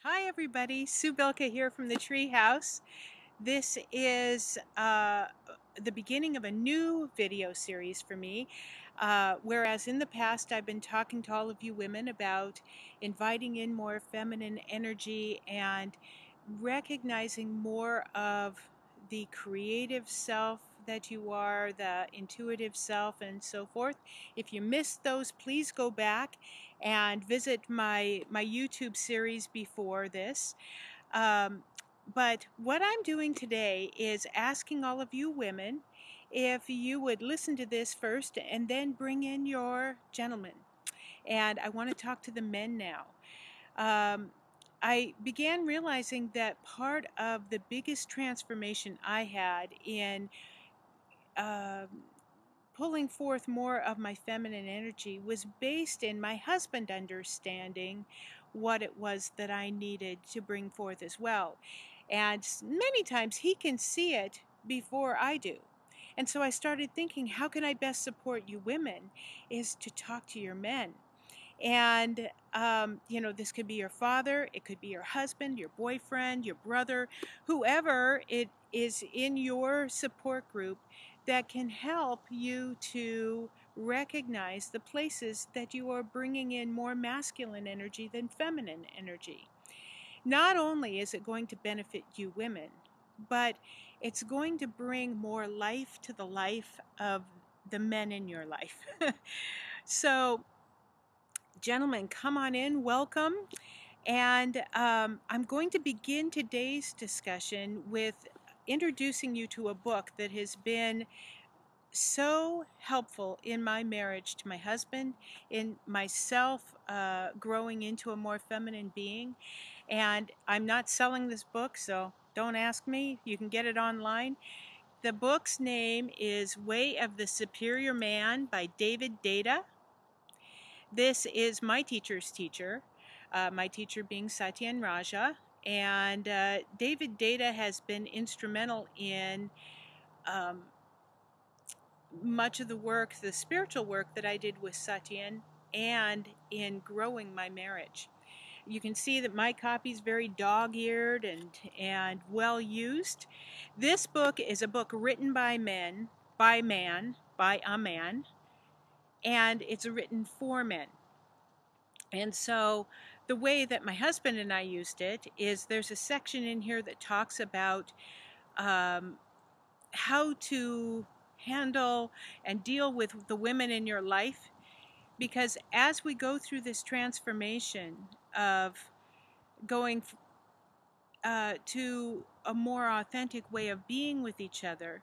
Hi everybody, Sue Bilka here from the Treehouse. This is the beginning of a new video series for me. Whereas in the past I've been talking to all of you women about inviting in more feminine energy and recognizing more of the creative self that you are, the intuitive self, and so forth. If you missed those, please go back and visit my YouTube series before this. Um, but what I'm doing today is asking all of you women if you would listen to this first and then bring in your gentlemen. And I want to talk to the men now. Um, I began realizing that part of the biggest transformation I had in um pulling forth more of my feminine energy was based in my husband understanding what it was that I needed to bring forth as well. And many times he can see it before I do. And so I started thinking, how can I best support you women? Is to talk to your men. And, this could be your father, it could be your husband, your boyfriend, your brother, whoever it is in your support group that can help you to recognize the places that you are bringing in more masculine energy than feminine energy. Not only is it going to benefit you women, but it's going to bring more life to the life of the men in your life. So, gentlemen, come on in, welcome. And I'm going to begin today's discussion with introducing you to a book that has been so helpful in my marriage to my husband, in myself growing into a more feminine being. And I'm not selling this book, so don't ask me. You can get it online. The book's name is Way of the Superior Man by David Deida. This is my teacher's teacher, my teacher being Satyen Raja. And David Deida has been instrumental in um, much of the work, the spiritual work that I did with Satyen, and in growing my marriage. You can see that my copy is very dog-eared and well used. This book is a book written by men, by a man, and it's written for men. And so the way that my husband and I used it is there's a section in here that talks about how to handle and deal with the women in your life. Because as we go through this transformation of going to a more authentic way of being with each other,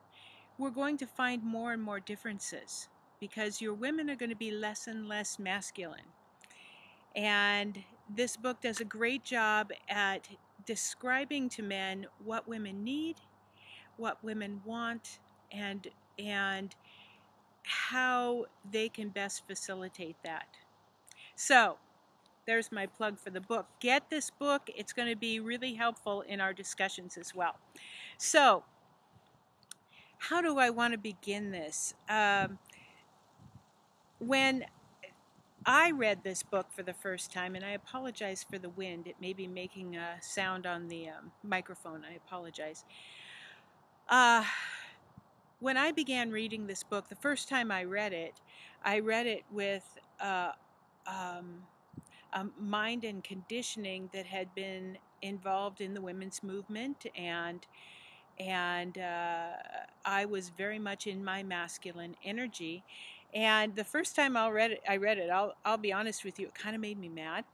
we're going to find more and more differences because your women are going to be less and less masculine. And this book does a great job at describing to men what women need, what women want, and how they can best facilitate that. So, there's my plug for the book. Get this book. It's going to be really helpful in our discussions as well. So, how do I want to begin this? When I read this book for the first time, and I apologize for the wind. It may be making a sound on the microphone. I apologize. Uh, when I began reading this book, the first time I read it with mind and conditioning that had been involved in the women's movement, and I was very much in my masculine energy. And the first time I read it. I'll be honest with you, it kind of made me mad.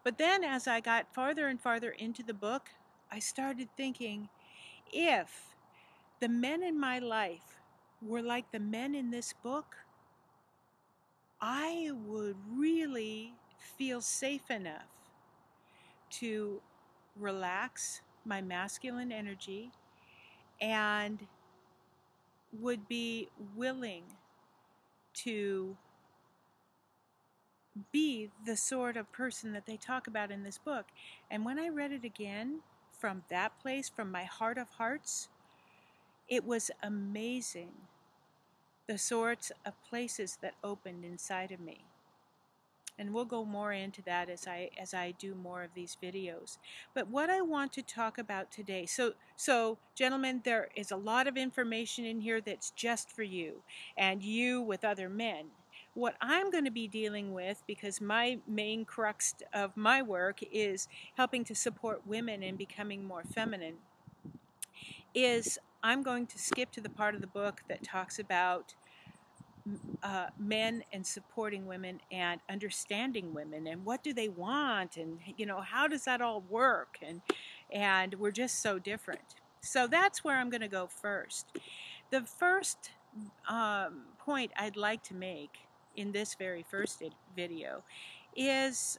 But then, as I got farther and farther into the book, I started thinking, if the men in my life were like the men in this book, I would really feel safe enough to relax my masculine energy and would be willing to be the sort of person that they talk about in this book. And when I read it again from that place, from my heart of hearts, it was amazing the sorts of places that opened inside of me. And we'll go more into that as I do more of these videos. But what I want to talk about today, so gentlemen, there is a lot of information in here that's just for you and you with other men. What I'm going to be dealing with, because my main crux of my work is helping to support women in becoming more feminine, is I'm going to skip to the part of the book that talks about men and supporting women and understanding women and what do they want, and how does that all work, and we're just so different. So that's where I'm going to go first. The first point I'd like to make in this very first video is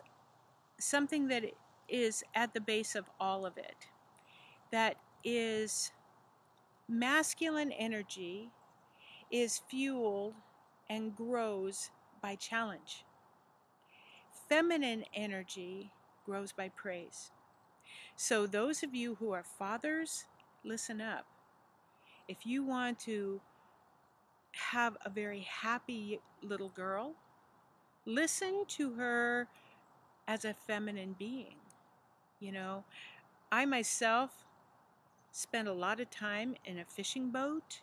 something that is at the base of all of it. That is, masculine energy is fueled and grows by challenge. Feminine energy grows by praise. So those of you who are fathers, listen up. If you want to have a very happy little girl, listen to her as a feminine being. I myself spent a lot of time in a fishing boat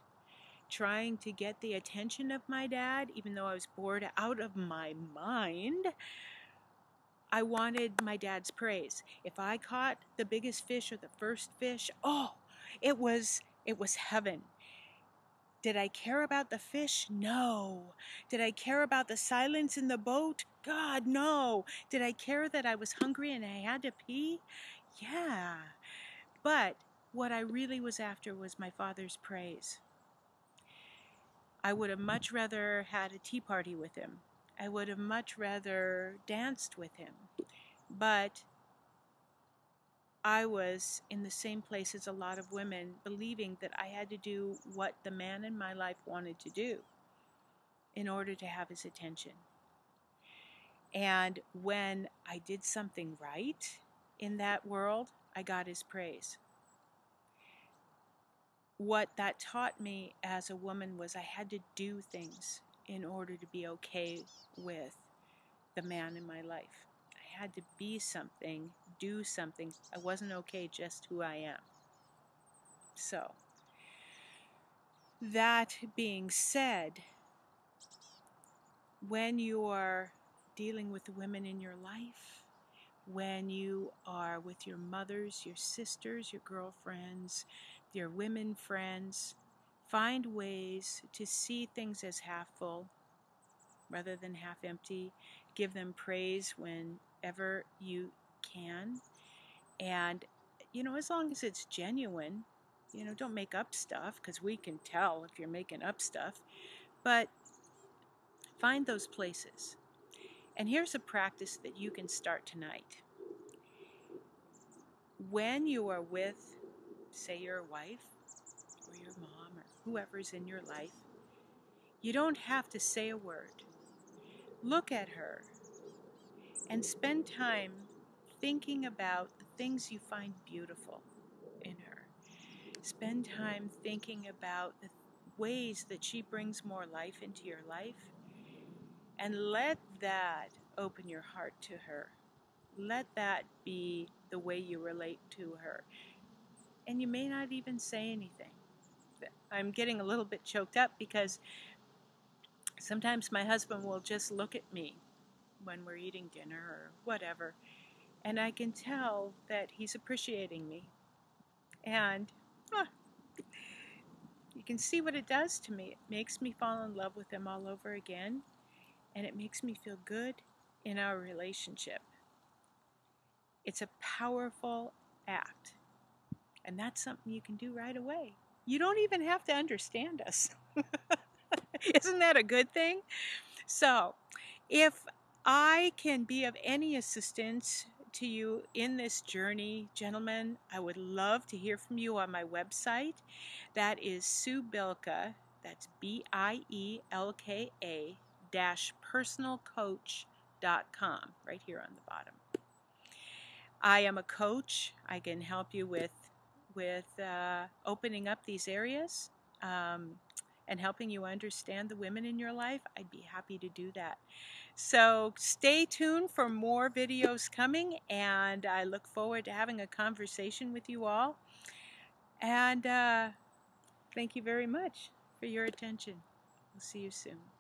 trying to get the attention of my dad, even though I was bored out of my mind. I wanted my dad's praise. If I caught the biggest fish or the first fish, oh, it was heaven. Did I care about the fish? No. Did I care about the silence in the boat? God, no. Did I care that I was hungry and I had to pee? Yeah. But what I really was after was my father's praise. I would have much rather had a tea party with him. I would have much rather danced with him. But I was in the same place as a lot of women, believing that I had to do what the man in my life wanted to do in order to have his attention. And when I did something right in that world, I got his praise. What that taught me as a woman was I had to do things in order to be okay with the man in my life. I had to be something, do something. I wasn't okay just who I am. So, that being said, when you are dealing with the women in your life, when you are with your mothers, your sisters, your girlfriends, your women friends, find ways to see things as half full rather than half empty. Give them praise whenever you can. And, as long as it's genuine, don't make up stuff, because we can tell if you're making up stuff. But find those places. And here's a practice that you can start tonight. When you are with, say, your wife or your mom or whoever's in your life, you don't have to say a word. Look at her and spend time thinking about the things you find beautiful in her. Spend time thinking about the ways that she brings more life into your life, and let that open your heart to her. Let that be the way you relate to her. And you may not even say anything. I'm getting a little bit choked up because sometimes my husband will just look at me when we're eating dinner or whatever, and I can tell that he's appreciating me. And you can see what it does to me. It makes me fall in love with him all over again, and it makes me feel good in our relationship. It's a powerful act, and that's something you can do right away. You don't even have to understand us. Isn't that a good thing? So, if I can be of any assistance to you in this journey, gentlemen, I would love to hear from you on my website. That is Sue Bielka, that's BIELKA -personalcoach.com, right here on the bottom. I am a coach. I can help you with opening up these areas. and helping you understand the women in your life, I'd be happy to do that. So stay tuned for more videos coming, and I look forward to having a conversation with you all. And thank you very much for your attention. We'll see you soon.